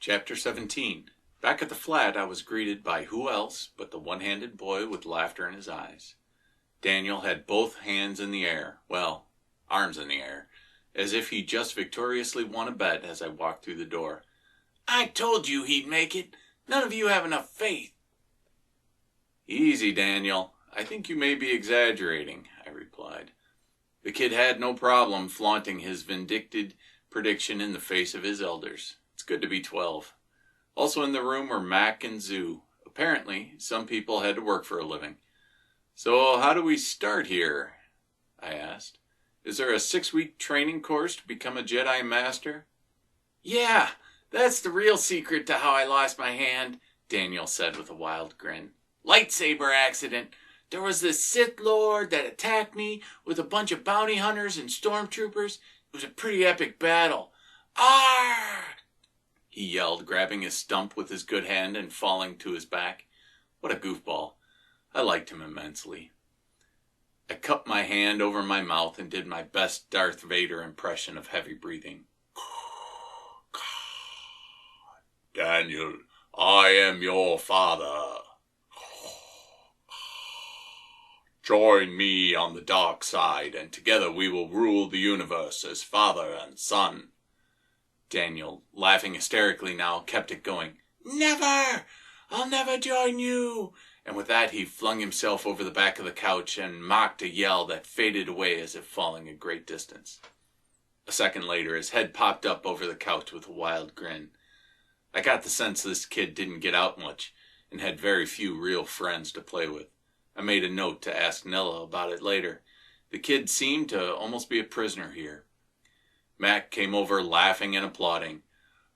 Chapter 17. Back at the flat, I was greeted by who else but the one-handed boy with laughter in his eyes. Daniel had both hands in the air, well, arms in the air, as if he just victoriously won a bet as I walked through the door. "I told you he'd make it. None of you have enough faith." "Easy, Daniel. I think you may be exaggerating," I replied. The kid had no problem flaunting his vindictive prediction in the face of his elders. It's good to be 12. Also in the room were Mac and Zoo. Apparently, some people had to work for a living. "So how do we start here?" I asked. "Is there a 6-week training course to become a Jedi Master?" "Yeah, that's the real secret to how I lost my hand," Daniel said with a wild grin. "Lightsaber accident. There was this Sith Lord that attacked me with a bunch of bounty hunters and stormtroopers. It was a pretty epic battle. Arrgh!" he yelled, grabbing his stump with his good hand and falling to his back. What a goofball. I liked him immensely. I cupped my hand over my mouth and did my best Darth Vader impression of heavy breathing. "Daniel, I am your father. Join me on the dark side, and together we will rule the universe as father and son." Daniel, laughing hysterically now, kept it going. "Never! I'll never join you!" And with that he flung himself over the back of the couch and mocked a yell that faded away as if falling a great distance. A second later his head popped up over the couch with a wild grin. I got the sense this kid didn't get out much and had very few real friends to play with. I made a note to ask Nella about it later. The kid seemed to almost be a prisoner here. Mac came over laughing and applauding.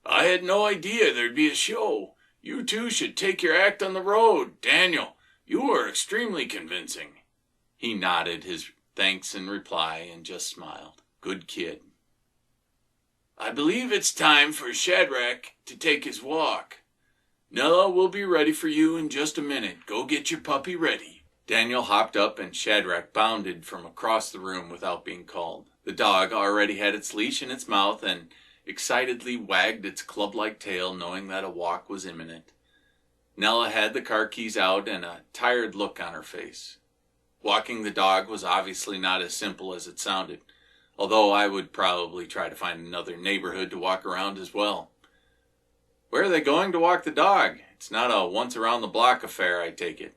"I had no idea there'd be a show. You two should take your act on the road. Daniel, you were extremely convincing." He nodded his thanks in reply and just smiled. Good kid. "I believe it's time for Shadrach to take his walk. Nella will be ready for you in just a minute. Go get your puppy ready." Daniel hopped up and Shadrach bounded from across the room without being called. The dog already had its leash in its mouth and excitedly wagged its club-like tail, knowing that a walk was imminent. Nella had the car keys out and a tired look on her face. Walking the dog was obviously not as simple as it sounded, although I would probably try to find another neighborhood to walk around as well. "Where are they going to walk the dog? It's not a once-around-the-block affair, I take it."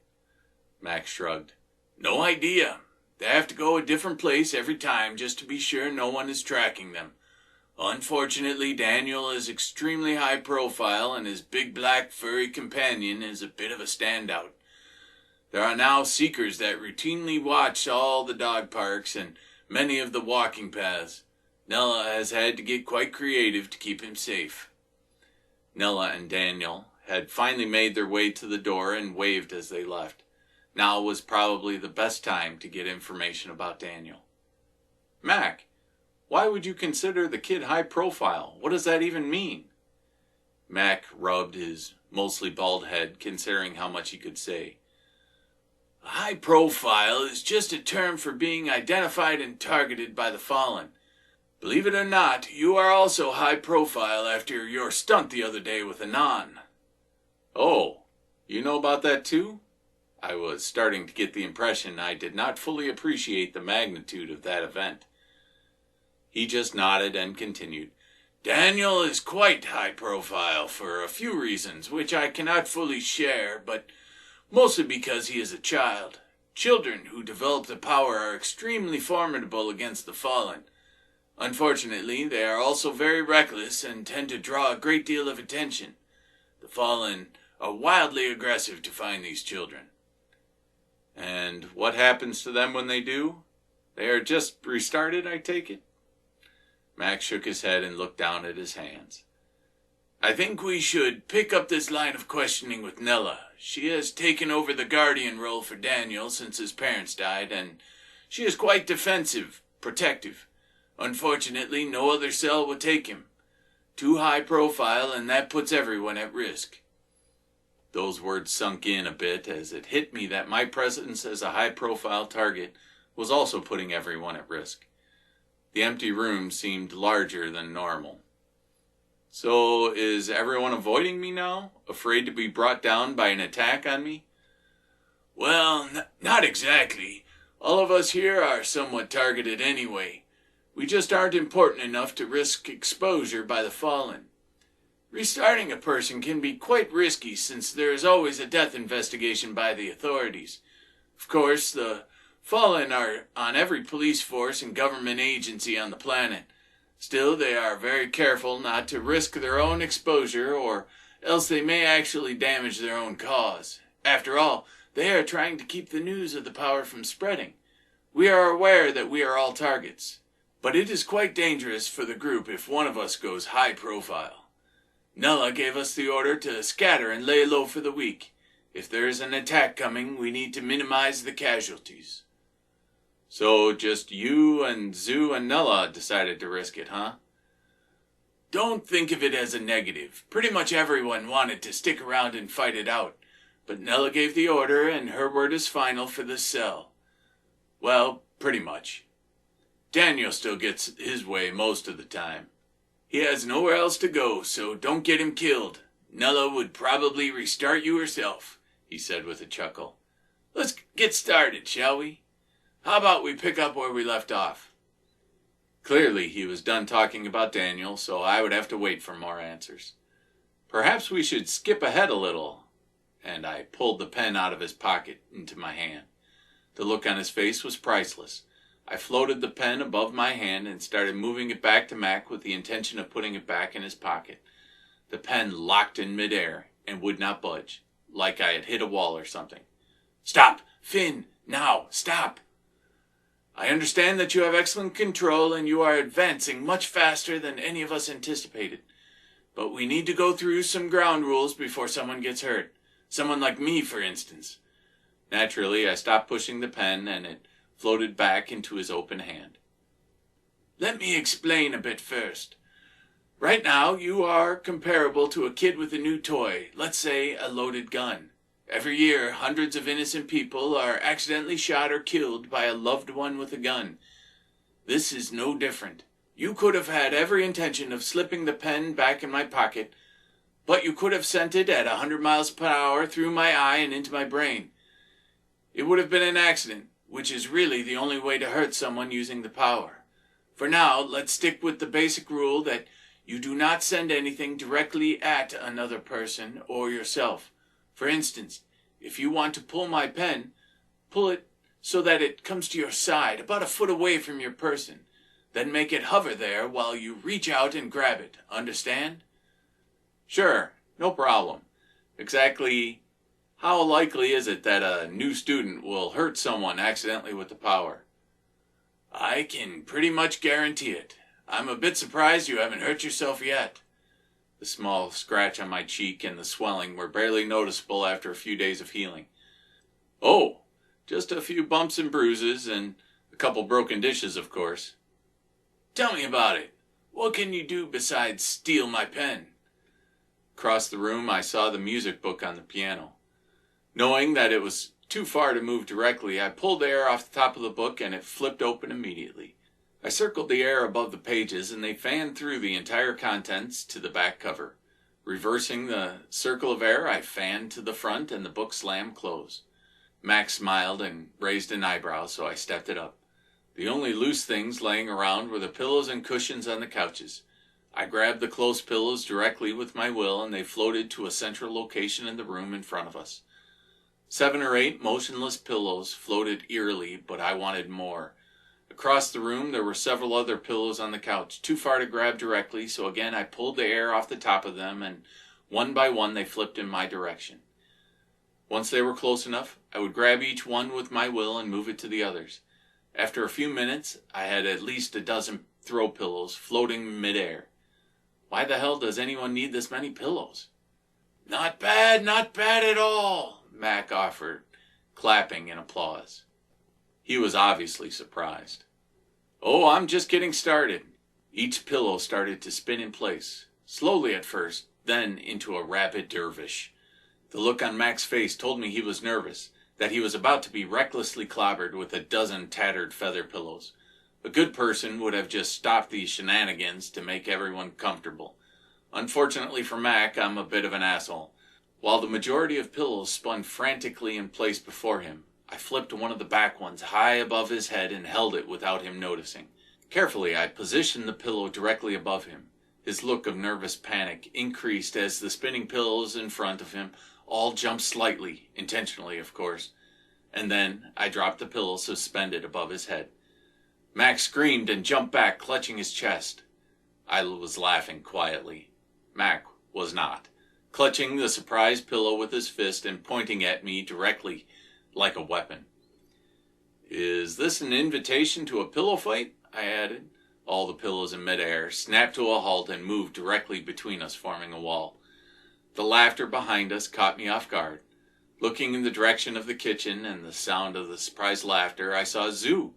Max shrugged. "No idea. They have to go a different place every time just to be sure no one is tracking them. Unfortunately, Daniel is extremely high profile and his big black furry companion is a bit of a standout. There are now seekers that routinely watch all the dog parks and many of the walking paths. Nella has had to get quite creative to keep him safe." Nella and Daniel had finally made their way to the door and waved as they left. Now was probably the best time to get information about Daniel. "Mac, why would you consider the kid high profile? What does that even mean?" Mac rubbed his mostly bald head, considering how much he could say. "High profile is just a term for being identified and targeted by the fallen. Believe it or not, you are also high profile after your stunt the other day with Anon." "Oh, you know about that too?" I was starting to get the impression I did not fully appreciate the magnitude of that event. He just nodded and continued. "Daniel is quite high profile for a few reasons which I cannot fully share, but mostly because he is a child. Children who develop the power are extremely formidable against the fallen. Unfortunately, they are also very reckless and tend to draw a great deal of attention. The fallen are wildly aggressive to find these children." "And what happens to them when they do? They are just restarted, I take it?" Max shook his head and looked down at his hands. "I think we should pick up this line of questioning with Nella. She has taken over the guardian role for Daniel since his parents died, and she is quite defensive, protective. Unfortunately, no other cell will take him. Too high profile, and that puts everyone at risk." Those words sunk in a bit as it hit me that my presence as a high-profile target was also putting everyone at risk. The empty room seemed larger than normal. So is everyone avoiding me now? Afraid to be brought down by an attack on me? Well, not exactly. All of us here are somewhat targeted anyway. We just aren't important enough to risk exposure by the fallen. Restarting a person can be quite risky since there is always a death investigation by the authorities. Of course, the fallen are on every police force and government agency on the planet. Still, they are very careful not to risk their own exposure or else they may actually damage their own cause. After all, they are trying to keep the news of the power from spreading. We are aware that we are all targets, but it is quite dangerous for the group if one of us goes high profile. Nulla gave us the order to scatter and lay low for the week. If there is an attack coming, we need to minimize the casualties. So just you and Zoo and Nulla decided to risk it, huh? Don't think of it as a negative. Pretty much everyone wanted to stick around and fight it out. But Nella gave the order and her word is final for the cell. Well, pretty much. Daniel still gets his way most of the time. He has nowhere else to go, so don't get him killed. Nella would probably restart you herself, he said with a chuckle. Let's get started, shall we? How about we pick up where we left off? Clearly he was done talking about Daniel, so I would have to wait for more answers. Perhaps we should skip ahead a little. And I pulled the pen out of his pocket into my hand. The look on his face was priceless. I floated the pen above my hand and started moving it back to Mac with the intention of putting it back in his pocket. The pen locked in midair and would not budge, like I had hit a wall or something. Stop! Finn! Now! Stop! I understand that you have excellent control and you are advancing much faster than any of us anticipated. But we need to go through some ground rules before someone gets hurt. Someone like me, for instance. Naturally, I stopped pushing the pen and it floated back into his open hand. Let me explain a bit first. Right now, you are comparable to a kid with a new toy, let's say a loaded gun. Every year, hundreds of innocent people are accidentally shot or killed by a loved one with a gun. This is no different. You could have had every intention of slipping the pen back in my pocket, but you could have sent it at 100 miles per hour through my eye and into my brain. It would have been an accident, which is really the only way to hurt someone using the power. For now, let's stick with the basic rule that you do not send anything directly at another person or yourself. For instance, if you want to pull my pen, pull it so that it comes to your side, about a foot away from your person. Then make it hover there while you reach out and grab it. Understand? Sure, no problem. Exactly how likely is it that a new student will hurt someone accidentally with the power? I can pretty much guarantee it. I'm a bit surprised you haven't hurt yourself yet. The small scratch on my cheek and the swelling were barely noticeable after a few days of healing. Oh, just a few bumps and bruises and a couple broken dishes, of course. Tell me about it. What can you do besides steal my pen? Across the room, I saw the music book on the piano. Knowing that it was too far to move directly, I pulled the air off the top of the book and it flipped open immediately. I circled the air above the pages and they fanned through the entire contents to the back cover. Reversing the circle of air, I fanned to the front and the book slammed closed. Max smiled and raised an eyebrow, so I stepped it up. The only loose things laying around were the pillows and cushions on the couches. I grabbed the close pillows directly with my will and they floated to a central location in the room in front of us. 7 or 8 motionless pillows floated eerily, but I wanted more. Across the room there were several other pillows on the couch, too far to grab directly, so again I pulled the air off the top of them and one by one they flipped in my direction. Once they were close enough, I would grab each one with my will and move it to the others. After a few minutes, I had at least a dozen throw pillows floating midair. Why the hell does anyone need this many pillows? Not bad at all, Mac offered, clapping in applause. He was obviously surprised. Oh, I'm just getting started. Each pillow started to spin in place, slowly at first, then into a rapid dervish. The look on Mac's face told me he was nervous, that he was about to be recklessly clobbered with a dozen tattered feather pillows. A good person would have just stopped these shenanigans to make everyone comfortable. Unfortunately for Mac, I'm a bit of an asshole. While the majority of pillows spun frantically in place before him, I flipped one of the back ones high above his head and held it without him noticing. Carefully, I positioned the pillow directly above him. His look of nervous panic increased as the spinning pillows in front of him all jumped slightly, intentionally of course, and then I dropped the pillow suspended above his head. Mac screamed and jumped back, clutching his chest. I was laughing quietly. Mac was not, clutching the surprised pillow with his fist and pointing at me directly like a weapon. "Is this an invitation to a pillow fight?" I added. All the pillows in midair snapped to a halt and moved directly between us, forming a wall. The laughter behind us caught me off guard. Looking in the direction of the kitchen and the sound of the surprised laughter, I saw Zoo,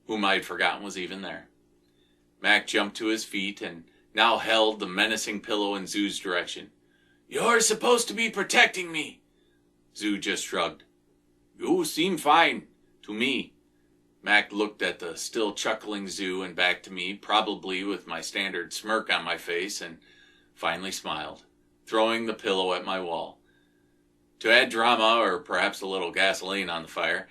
whom I had forgotten was even there. Mac jumped to his feet and now held the menacing pillow in Zoo's direction. "You're supposed to be protecting me." Zoo just shrugged. "You seem fine, to me." Mac looked at the still chuckling Zoo and back to me, probably with my standard smirk on my face, and finally smiled, throwing the pillow at my wall. To add drama, or perhaps a little gasoline on the fire,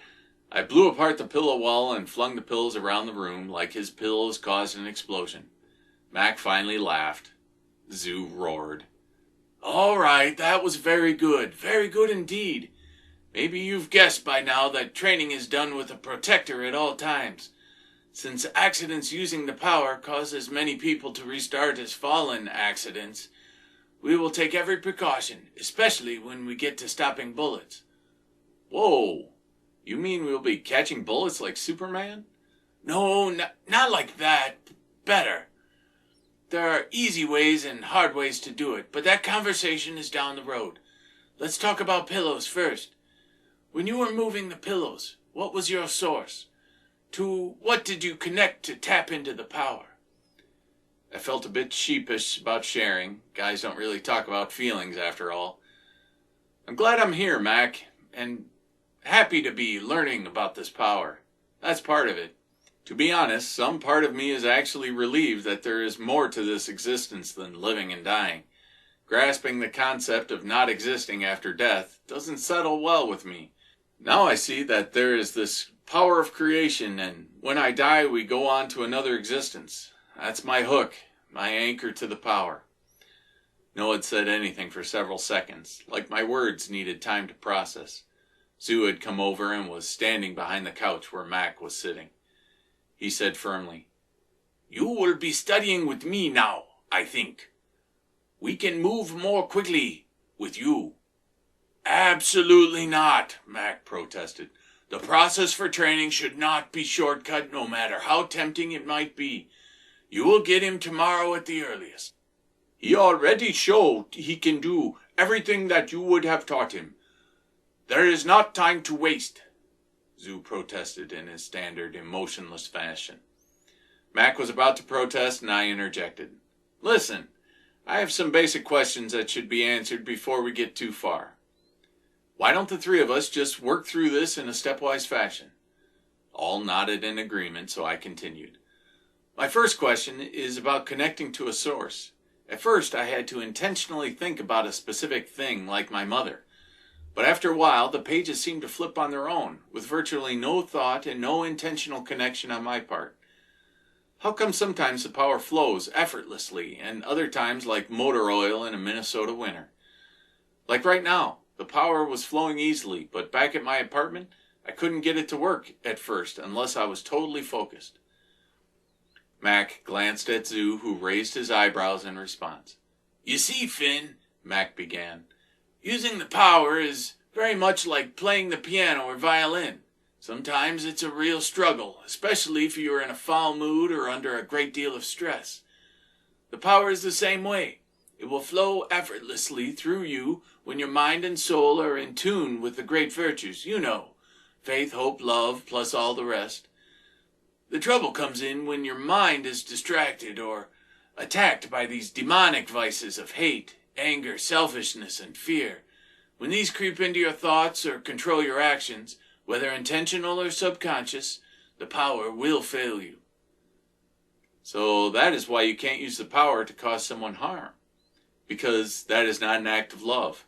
I blew apart the pillow wall and flung the pillows around the room like his pillows caused an explosion. Mac finally laughed. Zoo roared. "All right, that was very good indeed. Maybe you've guessed by now that training is done with a protector at all times. Since accidents using the power causes many people to restart as fallen accidents, we will take every precaution, especially when we get to stopping bullets." "Whoa, you mean we'll be catching bullets like Superman?" "No, not like that. Better. There are easy ways and hard ways to do it, but that conversation is down the road. Let's talk about pillows first. When you were moving the pillows, what was your source? To what did you connect to tap into the power?" I felt a bit sheepish about sharing. Guys don't really talk about feelings after all. "I'm glad I'm here, Mac, and happy to be learning about this power. That's part of it. To be honest, some part of me is actually relieved that there is more to this existence than living and dying. Grasping the concept of not existing after death doesn't settle well with me. Now I see that there is this power of creation, and when I die we go on to another existence. That's my hook, my anchor to the power." No one said anything for several seconds, like my words needed time to process. Zoo had come over and was standing behind the couch where Mac was sitting. He said firmly, "You will be studying with me now, I think. We can move more quickly with you." "Absolutely not," Mac protested. "The process for training should not be shortcut, no matter how tempting it might be. You will get him tomorrow at the earliest." "He already showed he can do everything that you would have taught him. There is not time to waste," Zoo protested in his standard emotionless fashion. Mac was about to protest and I interjected. "Listen, I have some basic questions that should be answered before we get too far. Why don't the three of us just work through this in a stepwise fashion?" All nodded in agreement, so I continued. "My first question is about connecting to a source. At first, I had to intentionally think about a specific thing, like my mother. But after a while, the pages seemed to flip on their own, with virtually no thought and no intentional connection on my part. How come sometimes the power flows effortlessly, and other times like motor oil in a Minnesota winter? Like right now, the power was flowing easily, but back at my apartment, I couldn't get it to work at first unless I was totally focused." Mac glanced at Zoo, who raised his eyebrows in response. "You see, Finn," Mac began, "using the power is very much like playing the piano or violin. Sometimes it's a real struggle, especially if you're in a foul mood or under a great deal of stress. The power is the same way. It will flow effortlessly through you when your mind and soul are in tune with the great virtues, you know, faith, hope, love, plus all the rest. The trouble comes in when your mind is distracted or attacked by these demonic vices of hate, anger, selfishness, and fear. When these creep into your thoughts or control your actions, whether intentional or subconscious, the power will fail you." "So that is why you can't use the power to cause someone harm." because that is not an act of love.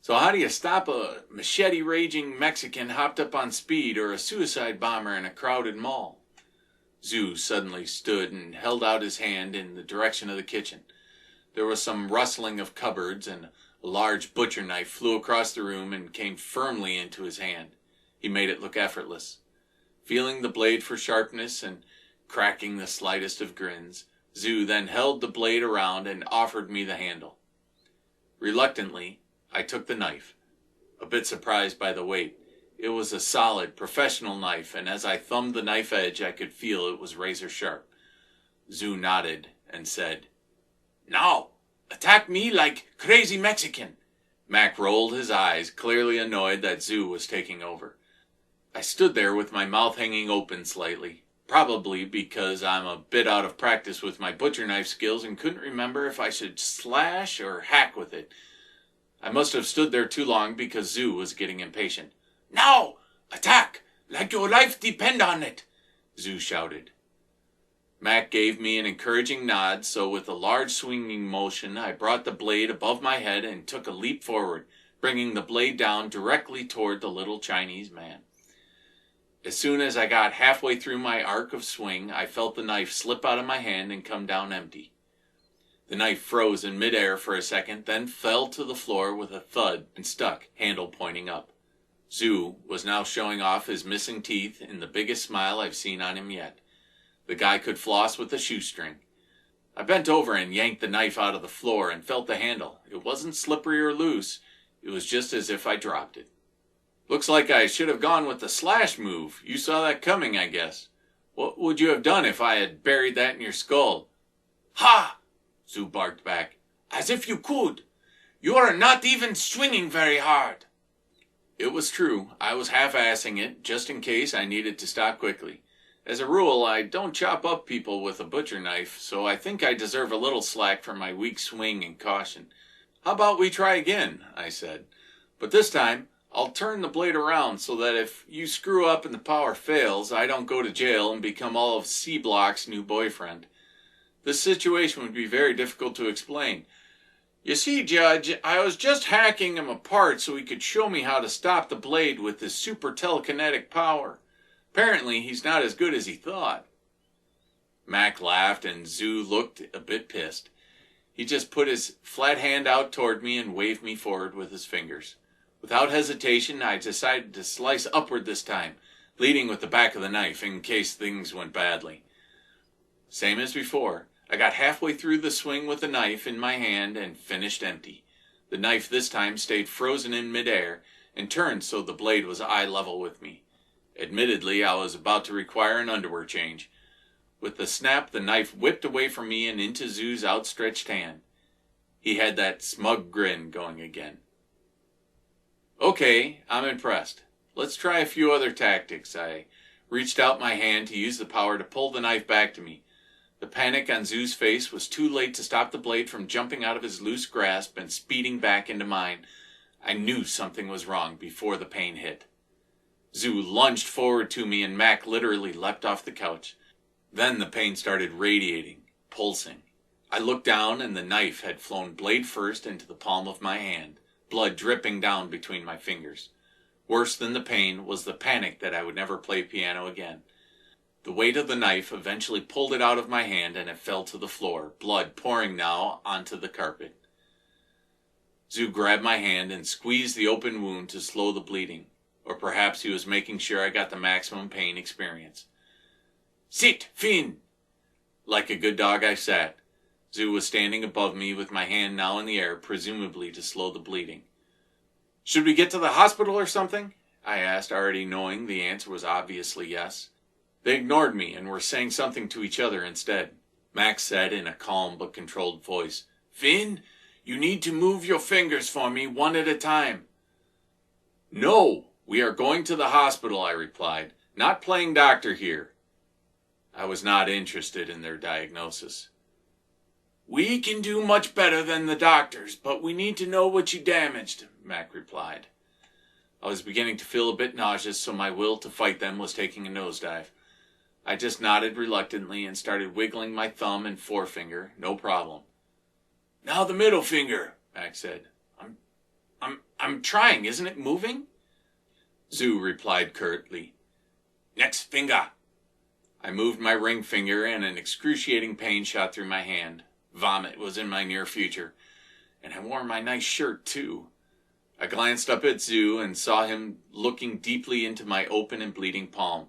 So how do you stop a machete-raging Mexican hopped up on speed or a suicide bomber in a crowded mall? Zoo suddenly stood and held out his hand in the direction of the kitchen. There was some rustling of cupboards, and a large butcher knife flew across the room and came firmly into his hand. He made it look effortless. Feeling the blade for sharpness and cracking the slightest of grins, Zoo then held the blade around and offered me the handle. Reluctantly, I took the knife, a bit surprised by the weight. It was a solid, professional knife, and as I thumbed the knife edge, I could feel it was razor sharp. Zoo nodded and said, "Now, attack me like crazy Mexican." Mac rolled his eyes, clearly annoyed that Zoo was taking over. I stood there with my mouth hanging open slightly, probably because I'm a bit out of practice with my butcher knife skills and couldn't remember if I should slash or hack with it. I must have stood there too long because Zoo was getting impatient. "Now, attack, like your life depend on it," Zoo shouted. Mac gave me an encouraging nod, so with a large swinging motion, I brought the blade above my head and took a leap forward, bringing the blade down directly toward the little Chinese man. As soon as I got halfway through my arc of swing, I felt the knife slip out of my hand and come down empty. The knife froze in midair for a second, then fell to the floor with a thud and stuck, handle pointing up. Zoo was now showing off his missing teeth in the biggest smile I've seen on him yet. The guy could floss with a shoestring. I bent over and yanked the knife out of the floor and felt the handle. It wasn't slippery or loose. It was just as if I dropped it. "Looks like I should have gone with the slash move. You saw that coming, I guess. What would you have done if I had buried that in your skull?" "Ha!" Zoo barked back. "As if you could. You are not even swinging very hard." It was true. I was half-assing it, just in case I needed to stop quickly. As a rule, I don't chop up people with a butcher knife, so I think I deserve a little slack for my weak swing and caution. "How about we try again?" I said. "But this time, I'll turn the blade around so that if you screw up and the power fails, I don't go to jail and become all of C-Block's new boyfriend. This situation would be very difficult to explain. You see, Judge, I was just hacking him apart so he could show me how to stop the blade with his super telekinetic power. Apparently, he's not as good as he thought." Mac laughed and Zoo looked a bit pissed. He just put his flat hand out toward me and waved me forward with his fingers. Without hesitation, I decided to slice upward this time, leading with the back of the knife in case things went badly. Same as before, I got halfway through the swing with the knife in my hand and finished empty. The knife this time stayed frozen in midair and turned so the blade was eye level with me. Admittedly, I was about to require an underwear change. With the snap, the knife whipped away from me and into Zoo's outstretched hand. He had that smug grin going again. "Okay, I'm impressed. Let's try a few other tactics." I reached out my hand to use the power to pull the knife back to me. The panic on Zoo's face was too late to stop the blade from jumping out of his loose grasp and speeding back into mine. I knew something was wrong before the pain hit. Zoo lunged forward to me and Mac literally leapt off the couch. Then the pain started radiating, pulsing. I looked down and the knife had flown blade first into the palm of my hand, blood dripping down between my fingers. Worse than the pain was the panic that I would never play piano again. The weight of the knife eventually pulled it out of my hand and it fell to the floor, blood pouring now onto the carpet. Zoo grabbed my hand and squeezed the open wound to slow the bleeding. Or perhaps he was making sure I got the maximum pain experience. "Sit, Finn!" Like a good dog I sat. Zoo was standing above me with my hand now in the air, presumably to slow the bleeding. "Should we get to the hospital or something?" I asked, already knowing the answer was obviously yes. They ignored me and were saying something to each other instead. Max said in a calm but controlled voice, "Finn, you need to move your fingers for me one at a time." "No! We are going to the hospital," I replied. "Not playing doctor here." I was not interested in their diagnosis. "We can do much better than the doctors, but we need to know what you damaged," Mac replied. I was beginning to feel a bit nauseous, so my will to fight them was taking a nosedive. I just nodded reluctantly and started wiggling my thumb and forefinger, no problem. Now the middle finger, Mac said. I'm trying. Isn't it moving? Zoo replied curtly. Next finger. I moved my ring finger and an excruciating pain shot through my hand. Vomit was in my near future. And I wore my nice shirt, too. I glanced up at Zoo and saw him looking deeply into my open and bleeding palm.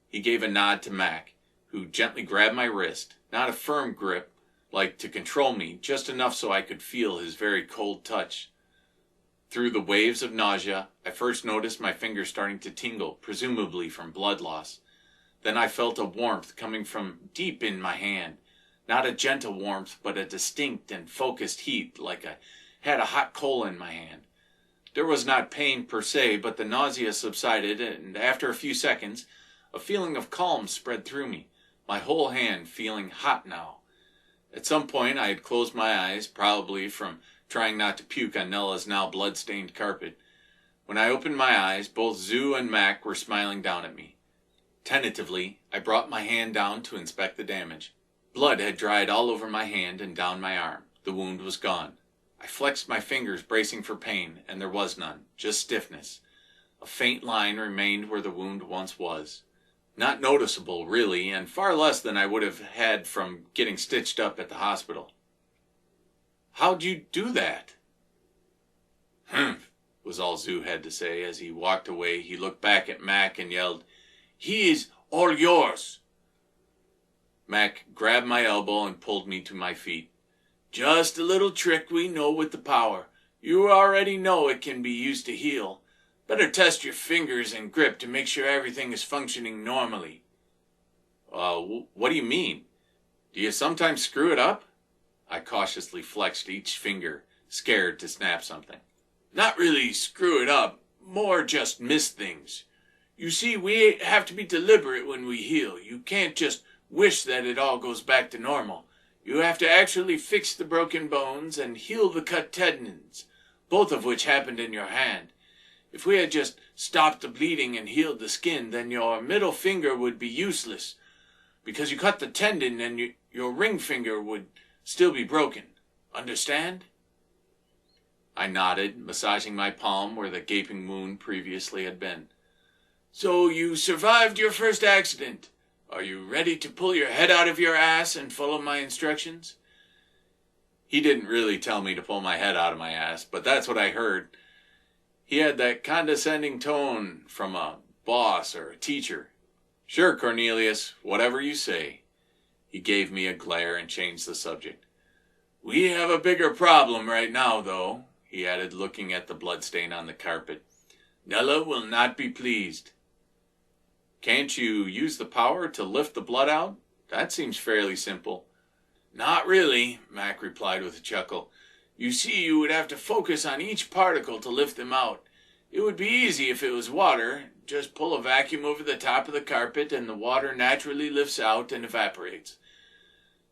He gave a nod to Mac, who gently grabbed my wrist, not a firm grip, like to control me, just enough so I could feel his very cold touch. Through the waves of nausea, I first noticed my fingers starting to tingle, presumably from blood loss. Then I felt a warmth coming from deep in my hand. Not a gentle warmth, but a distinct and focused heat, like I had a hot coal in my hand. There was not pain per se, but the nausea subsided, and after a few seconds, a feeling of calm spread through me, my whole hand feeling hot now. At some point I had closed my eyes, probably from trying not to puke on Nella's now blood-stained carpet. When I opened my eyes, both Zoo and Mac were smiling down at me. Tentatively, I brought my hand down to inspect the damage. Blood had dried all over my hand and down my arm. The wound was gone. I flexed my fingers, bracing for pain, and there was none, just stiffness. A faint line remained where the wound once was. Not noticeable, really, and far less than I would have had from getting stitched up at the hospital. How'd you do that? Humph, was all Zoo had to say. As he walked away, he looked back at Mac and yelled, He is all yours. Mac grabbed my elbow and pulled me to my feet. Just a little trick we know with the power. You already know it can be used to heal. Better test your fingers and grip to make sure everything is functioning normally. What do you mean? Do you sometimes screw it up? I cautiously flexed each finger, scared to snap something. Not really screw it up, more just miss things. You see, we have to be deliberate when we heal. You can't just wish that it all goes back to normal. You have to actually fix the broken bones and heal the cut tendons, both of which happened in your hand. If we had just stopped the bleeding and healed the skin, then your middle finger would be useless, because you cut the tendon and your ring finger would still be broken. Understand? I nodded, massaging my palm where the gaping wound previously had been. So you survived your first accident. Are you ready to pull your head out of your ass and follow my instructions? He didn't really tell me to pull my head out of my ass, but that's what I heard. He had that condescending tone from a boss or a teacher. Sure, Cornelius, whatever you say. He gave me a glare and changed the subject. We have a bigger problem right now, though, he added, looking at the bloodstain on the carpet. Nella will not be pleased. Can't you use the power to lift the blood out? That seems fairly simple. Not really, Mac replied with a chuckle. You see, you would have to focus on each particle to lift them out. It would be easy if it was water. Just pull a vacuum over the top of the carpet and the water naturally lifts out and evaporates.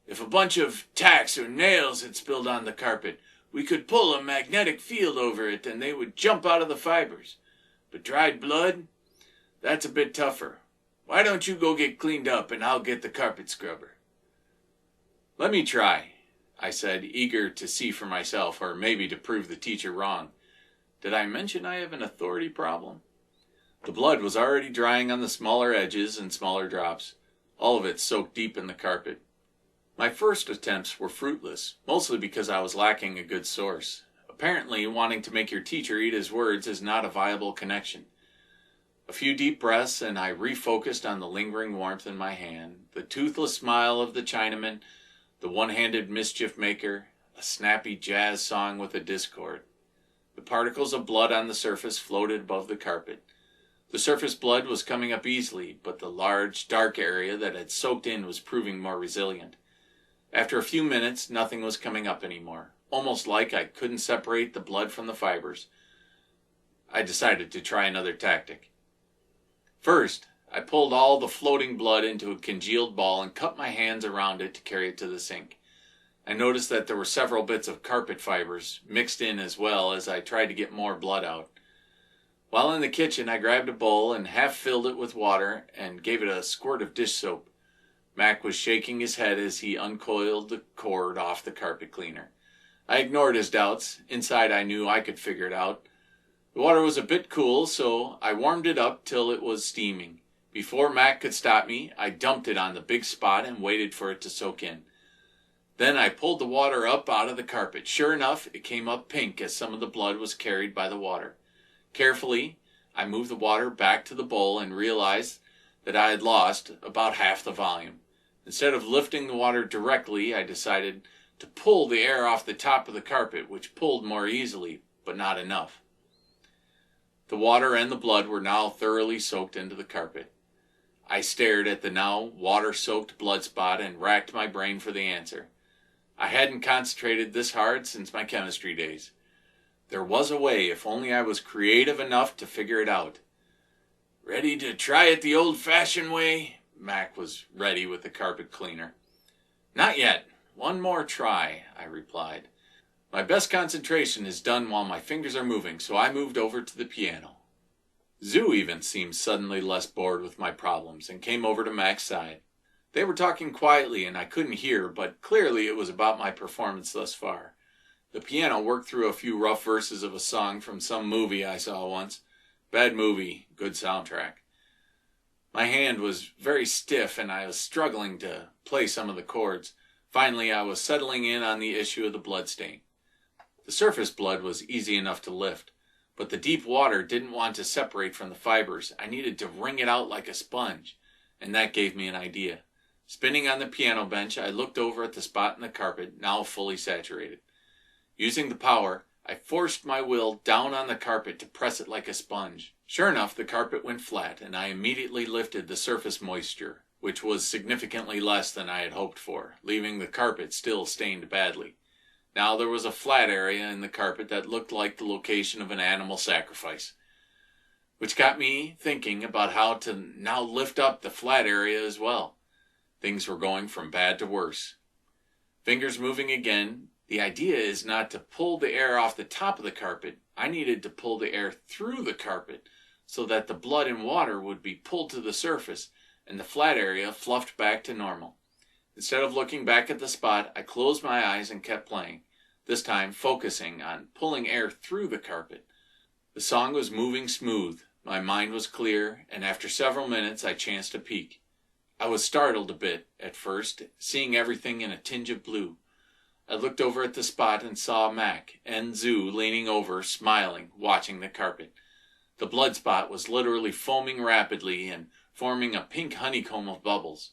If a bunch of tacks or nails had spilled on the carpet, we could pull a magnetic field over it and they would jump out of the fibers. But dried blood? That's a bit tougher. Why don't you go get cleaned up and I'll get the carpet scrubber? Let me try, I said, eager to see for myself, or maybe to prove the teacher wrong. Did I mention I have an authority problem? The blood was already drying on the smaller edges and smaller drops, all of it soaked deep in the carpet. My first attempts were fruitless, mostly because I was lacking a good source. Apparently, wanting to make your teacher eat his words is not a viable connection. A few deep breaths, and I refocused on the lingering warmth in my hand, the toothless smile of the Chinaman, the one-handed mischief maker, a snappy jazz song with a discord. The particles of blood on the surface floated above the carpet. The surface blood was coming up easily, but the large, dark area that had soaked in was proving more resilient. After a few minutes, nothing was coming up anymore, almost like I couldn't separate the blood from the fibers. I decided to try another tactic. First, I pulled all the floating blood into a congealed ball and cut my hands around it to carry it to the sink. I noticed that there were several bits of carpet fibers mixed in as well as I tried to get more blood out. While in the kitchen, I grabbed a bowl and half filled it with water and gave it a squirt of dish soap. Mac was shaking his head as he uncoiled the cord off the carpet cleaner. I ignored his doubts. Inside I knew I could figure it out. The water was a bit cool, so I warmed it up till it was steaming. Before Mac could stop me, I dumped it on the big spot and waited for it to soak in. Then I pulled the water up out of the carpet. Sure enough, it came up pink as some of the blood was carried by the water. Carefully, I moved the water back to the bowl and realized that I had lost about half the volume. Instead of lifting the water directly, I decided to pull the air off the top of the carpet, which pulled more easily, but not enough. The water and the blood were now thoroughly soaked into the carpet. I stared at the now water-soaked blood spot and racked my brain for the answer. I hadn't concentrated this hard since my chemistry days. There was a way, if only I was creative enough to figure it out. Ready to try it the old-fashioned way? Mac was ready with the carpet cleaner. Not yet. One more try, I replied. My best concentration is done while my fingers are moving, so I moved over to the piano. Zoo even seemed suddenly less bored with my problems and came over to Mac's side. They were talking quietly and I couldn't hear, but clearly it was about my performance thus far. The piano worked through a few rough verses of a song from some movie I saw once. Bad movie, good soundtrack. My hand was very stiff and I was struggling to play some of the chords. Finally, I was settling in on the issue of the blood stain. The surface blood was easy enough to lift, but the deep water didn't want to separate from the fibers. I needed to wring it out like a sponge, and that gave me an idea. Spinning on the piano bench, I looked over at the spot in the carpet, now fully saturated. Using the power, I forced my will down on the carpet to press it like a sponge. Sure enough, the carpet went flat, and I immediately lifted the surface moisture, which was significantly less than I had hoped for, leaving the carpet still stained badly. Now there was a flat area in the carpet that looked like the location of an animal sacrifice, which got me thinking about how to now lift up the flat area as well. Things were going from bad to worse. Fingers moving again. The idea is not to pull the air off the top of the carpet. I needed to pull the air through the carpet so that the blood and water would be pulled to the surface and the flat area fluffed back to normal. Instead of looking back at the spot, I closed my eyes and kept playing, this time focusing on pulling air through the carpet. The song was moving smooth, my mind was clear, and after several minutes I chanced a peek. I was startled a bit, at first, seeing everything in a tinge of blue. I looked over at the spot and saw Mac and Zoo leaning over, smiling, watching the carpet. The blood spot was literally foaming rapidly and forming a pink honeycomb of bubbles.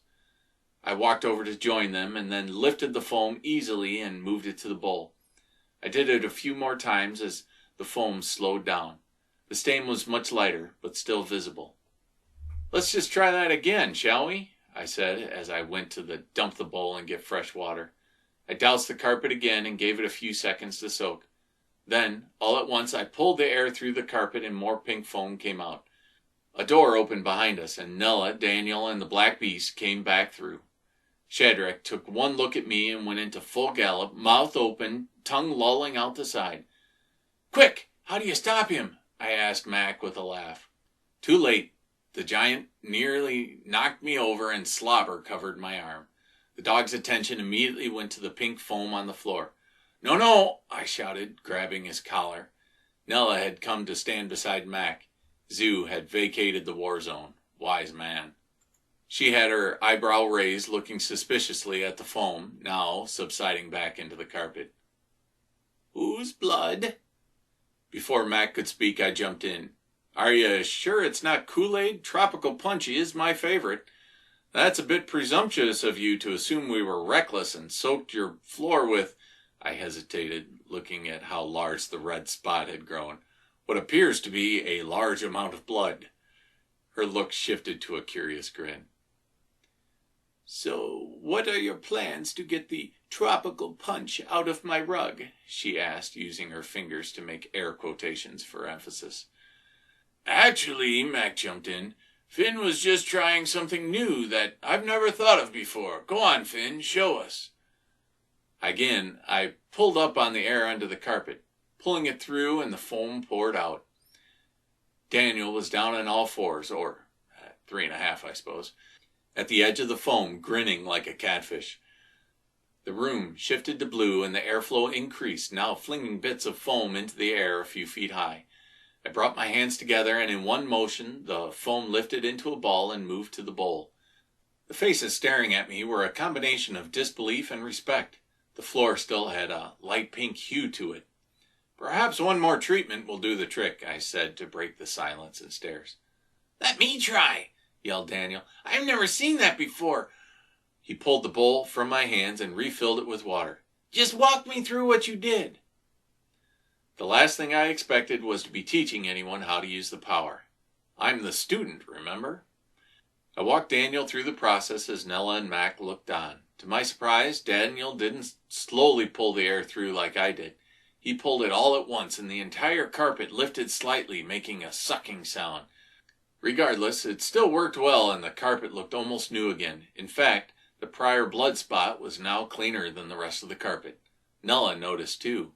I walked over to join them and then lifted the foam easily and moved it to the bowl. I did it a few more times as the foam slowed down. The stain was much lighter, but still visible. "Let's just try that again, shall we?" I said as I went to dump the bowl and get fresh water. I doused the carpet again and gave it a few seconds to soak. Then, all at once, I pulled the air through the carpet and more pink foam came out. A door opened behind us and Nella, Daniel, and the black beast came back through. Shadrach took one look at me and went into full gallop, mouth open, tongue lolling out the side. "Quick! How do you stop him?" I asked Mac with a laugh. Too late. The giant nearly knocked me over and slobber covered my arm. The dog's attention immediately went to the pink foam on the floor. "No, no!" I shouted, grabbing his collar. Nella had come to stand beside Mac. Zoo had vacated the war zone. Wise man. She had her eyebrow raised, looking suspiciously at the foam, now subsiding back into the carpet. "Whose blood?" Before Mac could speak, I jumped in. "Are you sure it's not Kool-Aid? Tropical Punchy is my favorite. That's a bit presumptuous of you to assume we were reckless and soaked your floor with—" I hesitated, looking at how large the red spot had grown. "What appears to be a large amount of blood." Her look shifted to a curious grin. "So, what are your plans to get the tropical punch out of my rug?" she asked, using her fingers to make air quotations for emphasis. "Actually," Mac jumped in, "Finn was just trying something new that I've never thought of before. Go on, Finn, show us." Again, I pulled up on the air under the carpet, pulling it through, and the foam poured out. Daniel was down on all fours, or 3.5, I suppose, at the edge of the foam, grinning like a catfish. The room shifted to blue and the airflow increased, now flinging bits of foam into the air a few feet high. I brought my hands together and in one motion the foam lifted into a ball and moved to the bowl. The faces staring at me were a combination of disbelief and respect. The floor still had a light pink hue to it. "Perhaps one more treatment will do the trick," I said to break the silence and stares. "Let me try," yelled Daniel. "I've never seen that before." He pulled the bowl from my hands and refilled it with water. "Just walk me through what you did." The last thing I expected was to be teaching anyone how to use the power. I'm the student, remember? I walked Daniel through the process as Nella and Mac looked on. To my surprise, Daniel didn't slowly pull the air through like I did. He pulled it all at once, and the entire carpet lifted slightly, making a sucking sound. Regardless, it still worked well, and the carpet looked almost new again. In fact, the prior blood spot was now cleaner than the rest of the carpet. Nella noticed too.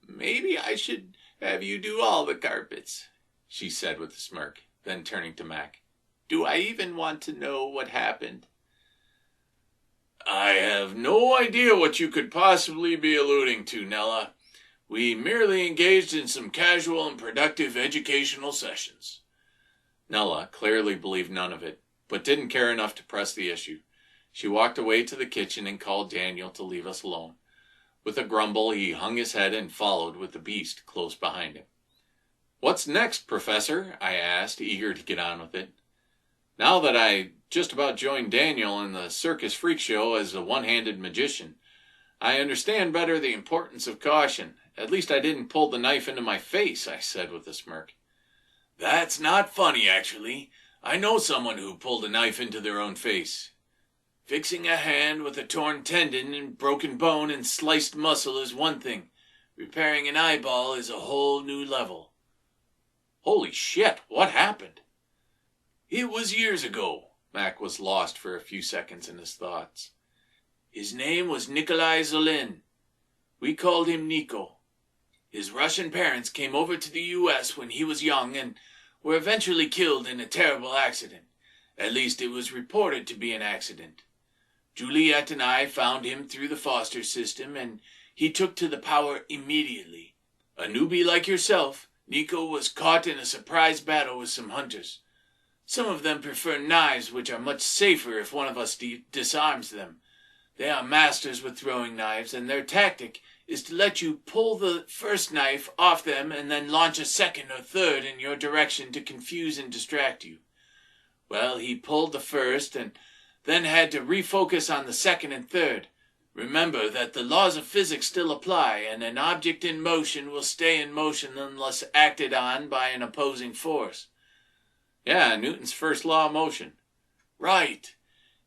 "Maybe I should have you do all the carpets," she said with a smirk, then turning to Mac. "Do I even want to know what happened?" "I have no idea what you could possibly be alluding to, Nella. We merely engaged in some casual and productive educational sessions." Nella clearly believed none of it, but didn't care enough to press the issue. She walked away to the kitchen and called Daniel to leave us alone. With a grumble, he hung his head and followed with the beast close behind him. "What's next, Professor?" I asked, eager to get on with it. Now that I just about joined Daniel in the circus freak show as a one-handed magician, I understand better the importance of caution. At least I didn't pull the knife into my face, I said with a smirk. "That's not funny, actually. I know someone who pulled a knife into their own face. Fixing a hand with a torn tendon and broken bone and sliced muscle is one thing. Repairing an eyeball is a whole new level." "Holy shit, what happened?" "It was years ago." Mac was lost for a few seconds in his thoughts. "His name was Nikolai Zolin. We called him Nico. His Russian parents came over to the U.S. when he was young and were eventually killed in a terrible accident. At least it was reported to be an accident. Juliet and I found him through the foster system, and he took to the power immediately. A newbie like yourself, Nico was caught in a surprise battle with some hunters. Some of them prefer knives, which are much safer if one of us disarms them. They are masters with throwing knives, and their tactic is to let you pull the first knife off them and then launch a second or third in your direction to confuse and distract you. Well, he pulled the first and then had to refocus on the second and third. Remember that the laws of physics still apply, and an object in motion will stay in motion unless acted on by an opposing force." "Yeah, Newton's first law of motion." "Right.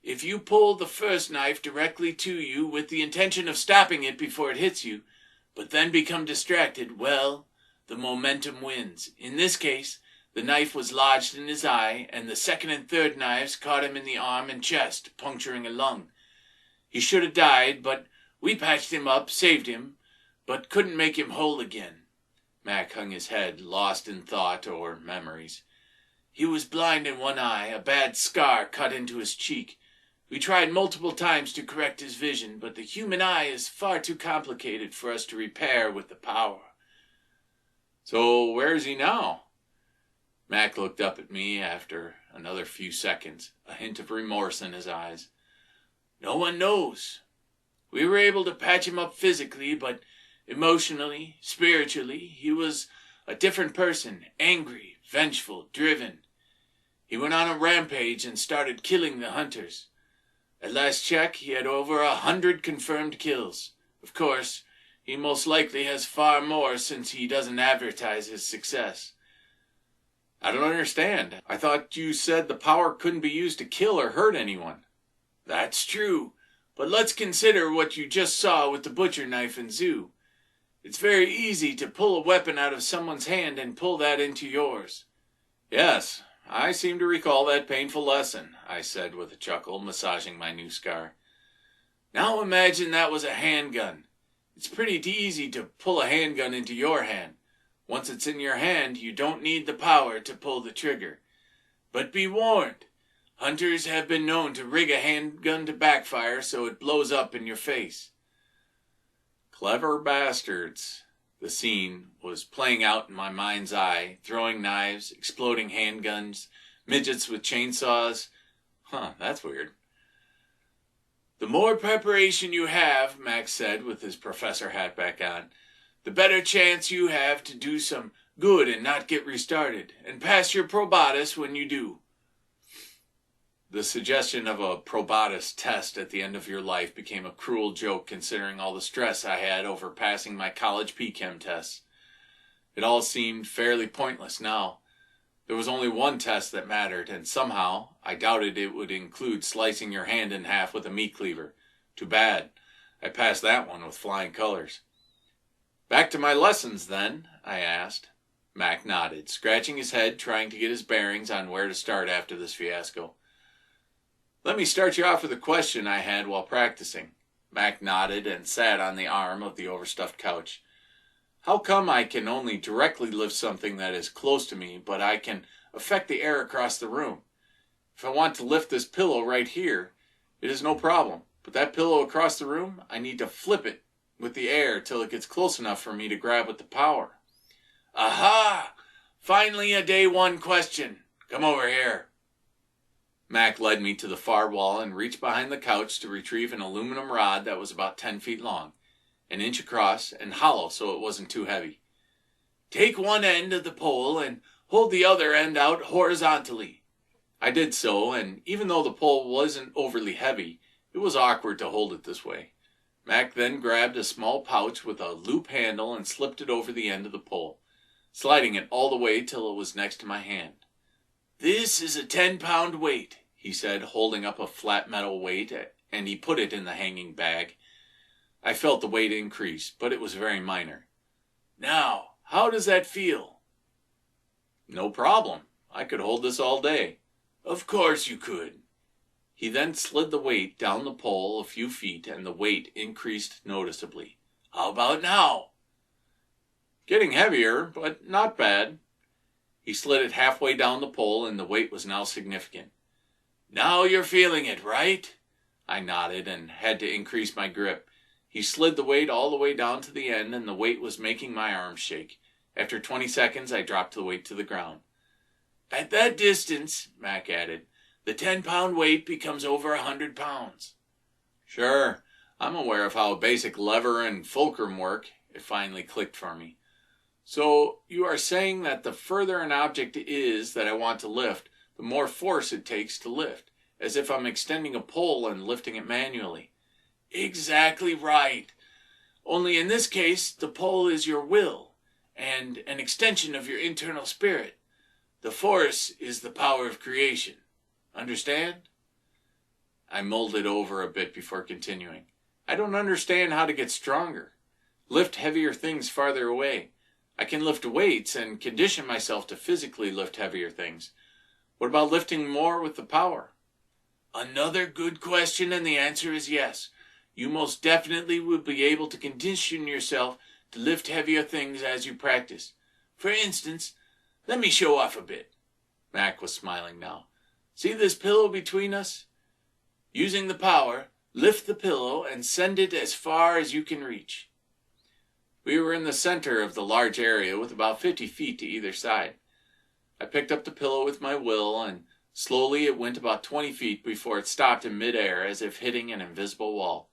If you pull the first knife directly to you with the intention of stopping it before it hits you, but then become distracted, well, the momentum wins. In this case, the knife was lodged in his eye, and the second and third knives caught him in the arm and chest, puncturing a lung. He should have died, but we patched him up, saved him, but couldn't make him whole again." Mac hung his head, lost in thought or memories. "He was blind in one eye, a bad scar cut into his cheek. We tried multiple times to correct his vision, but the human eye is far too complicated for us to repair with the power." "So where is he now?" Mac looked up at me after another few seconds, a hint of remorse in his eyes. "No one knows. We were able to patch him up physically, but emotionally, spiritually, he was a different person, angry, vengeful, driven. He went on a rampage and started killing the hunters. At last check, he had over 100 confirmed kills. Of course, he most likely has far more since he doesn't advertise his success." "I don't understand. I thought you said the power couldn't be used to kill or hurt anyone." "That's true, but let's consider what you just saw with the butcher knife and zoo. It's very easy to pull a weapon out of someone's hand and pull that into yours." "Yes, I seem to recall that painful lesson," I said with a chuckle, massaging my new scar. "Now imagine that was a handgun. It's pretty easy to pull a handgun into your hand. Once it's in your hand, you don't need the power to pull the trigger. But be warned, Hunters have been known to rig a handgun to backfire so it blows up in your face. Clever bastards. The scene was playing out in my mind's eye, throwing knives, exploding handguns, midgets with chainsaws. That's weird. The more preparation you have, Max said with his professor hat back on, the better chance you have to do some good and not get restarted, and pass your probatus when you do. The suggestion of a probatus test at the end of your life became a cruel joke considering all the stress I had over passing my college P-Chem tests. It all seemed fairly pointless now. There was only one test that mattered, and somehow I doubted it would include slicing your hand in half with a meat cleaver. Too bad. I passed that one with flying colors. Back to my lessons, then, I asked. Mac nodded, scratching his head, trying to get his bearings on where to start after this fiasco. Let me start you off with a question I had while practicing. Mac nodded and sat on the arm of the overstuffed couch. How come I can only directly lift something that is close to me, but I can affect the air across the room? If I want to lift this pillow right here, it is no problem. But that pillow across the room, I need to flip it with the air till it gets close enough for me to grab with the power. Aha! Finally a day one question. Come over here. Mac led me to the far wall and reached behind the couch to retrieve an aluminum rod that was about 10 feet long, an inch across, and hollow so it wasn't too heavy. Take one end of the pole and hold the other end out horizontally. I did so, and even though the pole wasn't overly heavy, it was awkward to hold it this way. Mac then grabbed a small pouch with a loop handle and slipped it over the end of the pole, sliding it all the way till it was next to my hand. This is a 10-pound weight, he said, holding up a flat metal weight, and he put it in the hanging bag. I felt the weight increase, but it was very minor. Now, how does that feel? No problem. I could hold this all day. Of course you could. He then slid the weight down the pole a few feet, and the weight increased noticeably. How about now? Getting heavier, but not bad. He slid it halfway down the pole, and the weight was now significant. Now you're feeling it, right? I nodded and had to increase my grip. He slid the weight all the way down to the end, and the weight was making my arms shake. After 20 seconds, I dropped the weight to the ground. At that distance, Mac added, the 10-pound weight becomes over 100 pounds. Sure, I'm aware of how basic lever and fulcrum work. It finally clicked for me. So you are saying that the further an object is that I want to lift, the more force it takes to lift, as if I'm extending a pole and lifting it manually. Exactly right. Only in this case, the pole is your will, and an extension of your internal spirit. The force is the power of creation. Understand? I mulled it over a bit before continuing. I don't understand how to get stronger. Lift heavier things farther away. I can lift weights and condition myself to physically lift heavier things. What about lifting more with the power? Another good question, and the answer is yes. You most definitely will be able to condition yourself to lift heavier things as you practice. For instance, let me show off a bit. Mac was smiling now. See this pillow between us? Using the power, lift the pillow and send it as far as you can reach. We were in the center of the large area with about 50 feet to either side. I picked up the pillow with my will, and slowly it went about 20 feet before it stopped in midair as if hitting an invisible wall.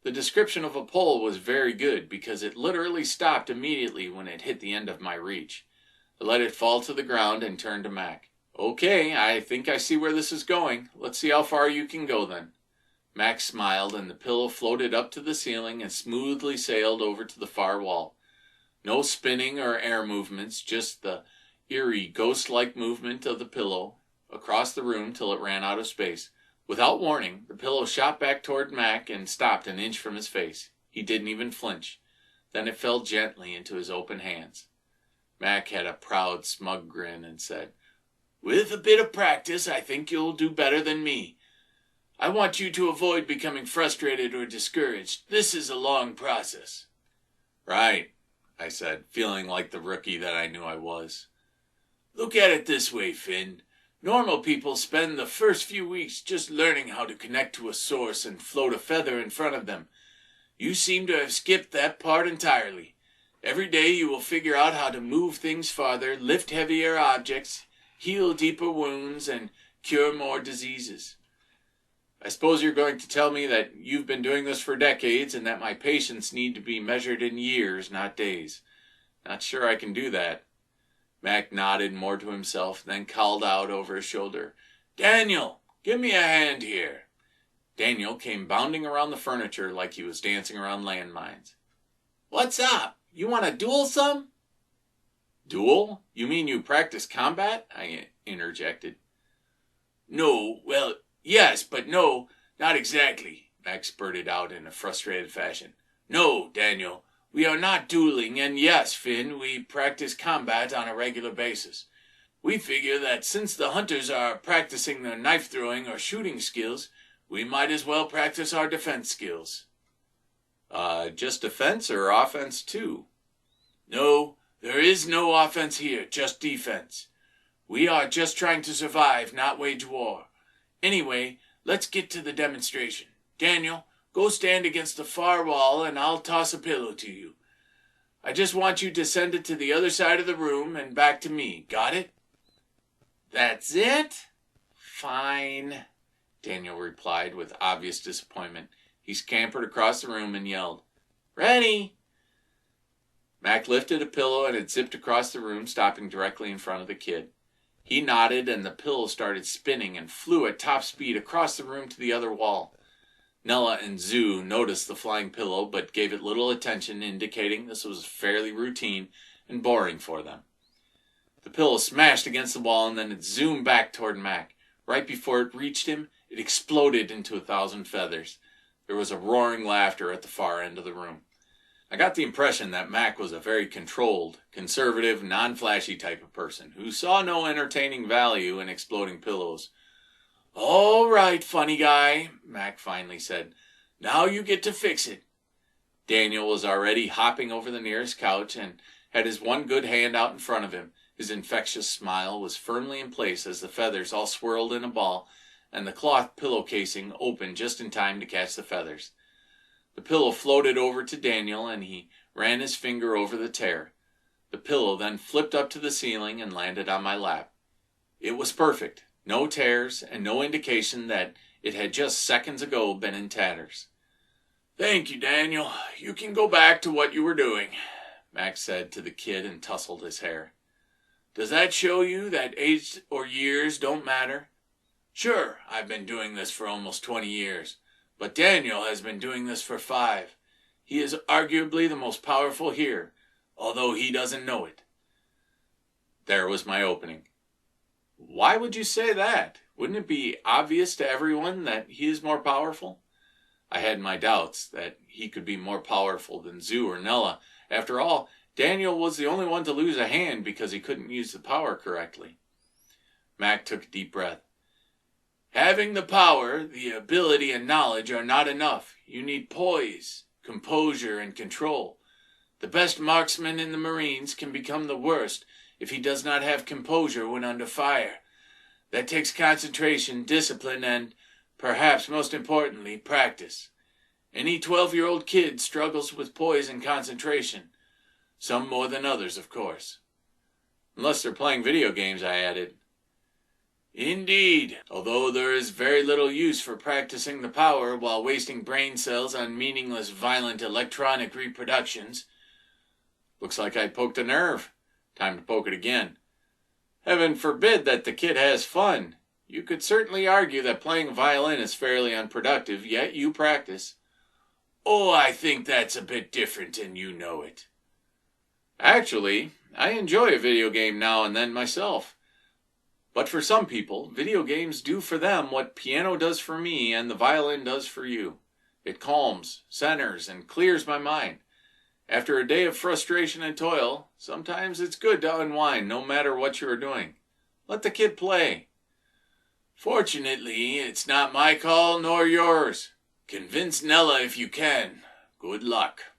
The description of a pole was very good because it literally stopped immediately when it hit the end of my reach. I let it fall to the ground and turned to Mac. Okay, I think I see where this is going. Let's see how far you can go then. Max smiled, and the pillow floated up to the ceiling and smoothly sailed over to the far wall. No spinning or air movements, just the eerie, ghost-like movement of the pillow across the room till it ran out of space. Without warning, the pillow shot back toward Mac and stopped an inch from his face. He didn't even flinch. Then it fell gently into his open hands. Mac had a proud, smug grin and said, "With a bit of practice, I think you'll do better than me. I want you to avoid becoming frustrated or discouraged. This is a long process." Right, I said, feeling like the rookie that I knew I was. Look at it this way, Finn. Normal people spend the first few weeks just learning how to connect to a source and float a feather in front of them. You seem to have skipped that part entirely. Every day you will figure out how to move things farther, lift heavier objects, heal deeper wounds, and cure more diseases. I suppose you're going to tell me that you've been doing this for decades and that my patience need to be measured in years, not days. Not sure I can do that. Mac nodded more to himself, then called out over his shoulder, "Daniel, give me a hand here." Daniel came bounding around the furniture like he was dancing around landmines. "What's up? You want to duel some?" "Duel? You mean you practice combat?" I interjected. "No, well, yes, but no, not exactly," Max spurted out in a frustrated fashion. "No, Daniel, we are not dueling, and yes, Finn, we practice combat on a regular basis. We figure that since the hunters are practicing their knife-throwing or shooting skills, we might as well practice our defense skills." Just defense or offense too?" "No, there is no offense here, just defense. We are just trying to survive, not wage war. Anyway, let's get to the demonstration. Daniel, go stand against the far wall and I'll toss a pillow to you. I just want you to send it to the other side of the room and back to me. Got it?" "That's it? Fine," Daniel replied with obvious disappointment. He scampered across the room and yelled, "Ready!" Mac lifted a pillow and it zipped across the room, stopping directly in front of the kid. He nodded and the pillow started spinning and flew at top speed across the room to the other wall. Nella and Zoo noticed the flying pillow but gave it little attention, indicating this was fairly routine and boring for them. The pillow smashed against the wall and then it zoomed back toward Mac. Right before it reached him, it exploded into 1,000 feathers. There was a roaring laughter at the far end of the room. I got the impression that Mac was a very controlled, conservative, non-flashy type of person who saw no entertaining value in exploding pillows. "All right, funny guy," Mac finally said. "Now you get to fix it." Daniel was already hopping over the nearest couch and had his one good hand out in front of him. His infectious smile was firmly in place as the feathers all swirled in a ball and the cloth pillow casing opened just in time to catch the feathers. The pillow floated over to Daniel and he ran his finger over the tear. The pillow then flipped up to the ceiling and landed on my lap. It was perfect. No tears and no indication that it had just seconds ago been in tatters. "Thank you, Daniel. You can go back to what you were doing," Max said to the kid and tousled his hair. "Does that show you that age or years don't matter? Sure, I've been doing this for almost 20 years, but Daniel has been doing this for 5. He is arguably the most powerful here, although he doesn't know it." There was my opening. "Why would you say that? Wouldn't it be obvious to everyone that he is more powerful?" I had my doubts that he could be more powerful than Zoo or Nella. After all, Daniel was the only one to lose a hand because he couldn't use the power correctly. Mac took a deep breath. "Having the power, the ability, and knowledge are not enough. You need poise, composure, and control. The best marksman in the Marines can become the worst if he does not have composure when under fire. That takes concentration, discipline, and, perhaps most importantly, practice. Any 12-year-old kid struggles with poise and concentration. Some more than others, of course." "Unless they're playing video games," I added. "Indeed, although there is very little use for practicing the power while wasting brain cells on meaningless, violent electronic reproductions." Looks like I poked a nerve. Time to poke it again. "Heaven forbid that the kid has fun. You could certainly argue that playing violin is fairly unproductive, yet you practice." "Oh, I think that's a bit different, and you know it." "Actually, I enjoy a video game now and then myself. But for some people, video games do for them what piano does for me and the violin does for you. It calms, centers, and clears my mind. After a day of frustration and toil, sometimes it's good to unwind no matter what you are doing. Let the kid play." "Fortunately, it's not my call nor yours. Convince Nella if you can. Good luck."